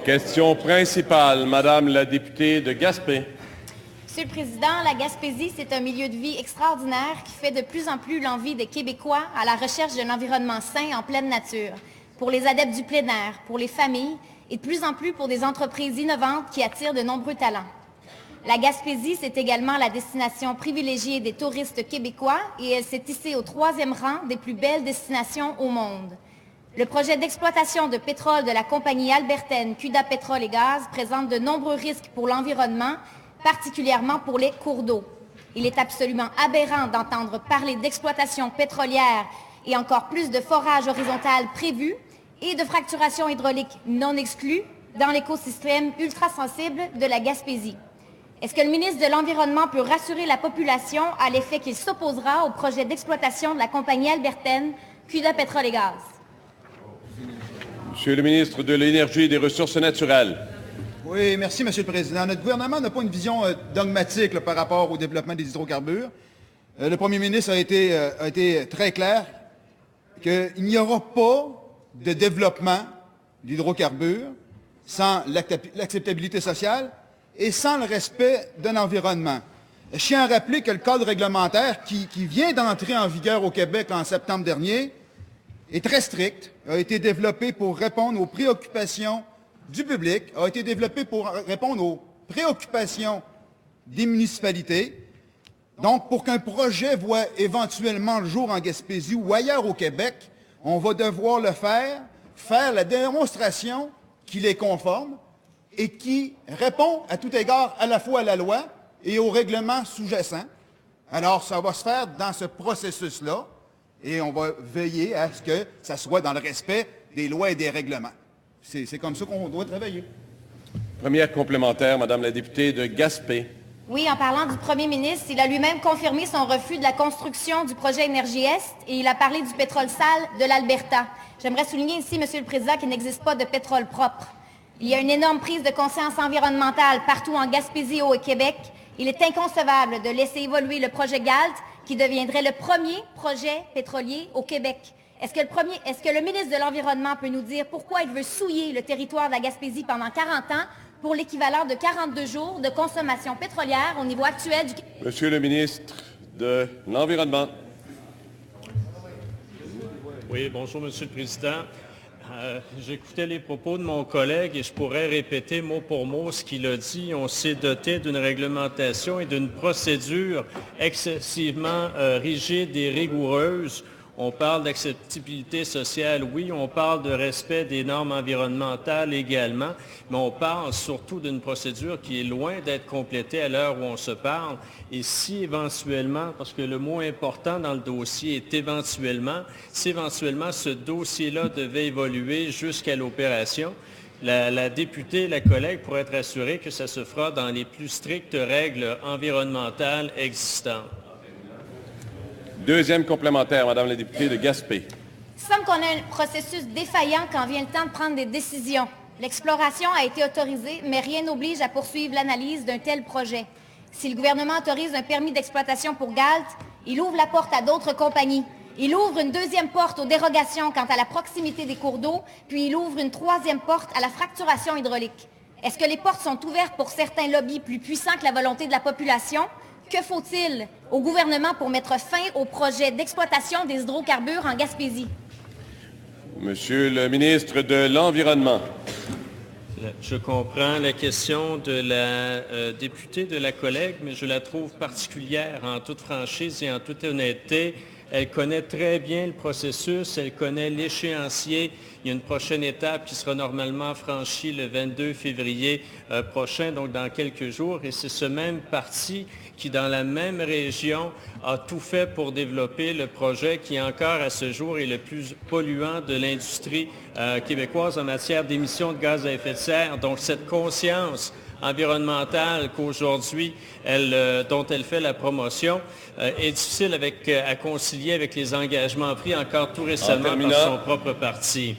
Question principale, Madame la députée de Gaspé. Monsieur le Président, la Gaspésie, c'est un milieu de vie extraordinaire qui fait de plus en plus l'envie des Québécois à la recherche d'un environnement sain en pleine nature, pour les adeptes du plein air, pour les familles et de plus en plus pour des entreprises innovantes qui attirent de nombreux talents. La Gaspésie, c'est également la destination privilégiée des touristes québécois et elle s'est hissée au 3e rang des plus belles destinations au monde. Le projet d'exploitation de pétrole de la compagnie albertaine Cuda Pétrole et Gaz présente de nombreux risques pour l'environnement, particulièrement pour les cours d'eau. Il est absolument aberrant d'entendre parler d'exploitation pétrolière et encore plus de forage horizontal prévu et de fracturation hydraulique non exclue dans l'écosystème ultra-sensible de la Gaspésie. Est-ce que le ministre de l'Environnement peut rassurer la population à l'effet qu'il s'opposera au projet d'exploitation de la compagnie albertaine Cuda Pétrole et Gaz? Monsieur le ministre de l'Énergie et des Ressources naturelles. Oui, merci, Monsieur le Président. Notre gouvernement n'a pas une vision dogmatique par rapport au développement des hydrocarbures. Le premier ministre a été très clair qu'il n'y aura pas de développement d'hydrocarbures sans l'acceptabilité sociale et sans le respect d'un environnement. Je tiens à rappeler que le cadre réglementaire qui vient d'entrer en vigueur au Québec en septembre dernier est très strict, a été développé pour répondre aux préoccupations du public, a été développé pour répondre aux préoccupations des municipalités. Donc, pour qu'un projet voit éventuellement le jour en Gaspésie ou ailleurs au Québec, on va devoir le faire la démonstration qu'il est conforme et qui répond à tout égard à la fois à la loi et au règlement sous-jacent. Alors, ça va se faire dans ce processus-là et on va veiller à ce que ça soit dans le respect des lois et des règlements. C'est comme ça qu'on doit travailler. Première complémentaire, Madame la députée de Gaspé. Oui, en parlant du premier ministre, il a lui-même confirmé son refus de la construction du projet Énergie-Est et il a parlé du pétrole sale de l'Alberta. J'aimerais souligner ici, Monsieur le Président, qu'il n'existe pas de pétrole propre. Il y a une énorme prise de conscience environnementale partout en Gaspésie et au Québec. Il est inconcevable de laisser évoluer le projet GALT qui deviendrait le premier projet pétrolier au Québec. Est-ce que le ministre de l'Environnement peut nous dire pourquoi il veut souiller le territoire de la Gaspésie pendant 40 ans pour l'équivalent de 42 jours de consommation pétrolière au niveau actuel du Québec? Monsieur le ministre de l'Environnement. Oui, bonjour, Monsieur le Président. J'écoutais les propos de mon collègue et je pourrais répéter mot pour mot ce qu'il a dit. On s'est doté d'une réglementation et d'une procédure excessivement rigide et rigoureuse. On parle d'acceptabilité sociale, oui, on parle de respect des normes environnementales également, mais on parle surtout d'une procédure qui est loin d'être complétée à l'heure où on se parle. Et si éventuellement, parce que le mot important dans le dossier est éventuellement, si éventuellement ce dossier-là devait évoluer jusqu'à l'opération, la députée, la collègue pourrait être assurée que ça se fera dans les plus strictes règles environnementales existantes. Deuxième complémentaire, Madame la députée de Gaspé. Il semble qu'on a un processus défaillant quand vient le temps de prendre des décisions. L'exploration a été autorisée, mais rien n'oblige à poursuivre l'analyse d'un tel projet. Si le gouvernement autorise un permis d'exploitation pour GALT, il ouvre la porte à d'autres compagnies. Il ouvre une deuxième porte aux dérogations quant à la proximité des cours d'eau, puis il ouvre une troisième porte à la fracturation hydraulique. Est-ce que les portes sont ouvertes pour certains lobbies plus puissants que la volonté de la population? Que faut-il au gouvernement pour mettre fin au projet d'exploitation des hydrocarbures en Gaspésie? Monsieur le ministre de l'Environnement. Je comprends la question de la députée, de la collègue, mais je la trouve particulière en toute franchise et en toute honnêteté. Elle connaît très bien le processus, elle connaît l'échéancier. Il y a une prochaine étape qui sera normalement franchie le 22 février prochain, donc dans quelques jours. Et c'est ce même parti qui, dans la même région, a tout fait pour développer le projet qui, encore à ce jour, est le plus polluant de l'industrie québécoise en matière d'émissions de gaz à effet de serre. Donc cette conscience environnementale qu'aujourd'hui, dont elle fait la promotion, est difficile à concilier avec les engagements pris encore tout récemment par son propre parti.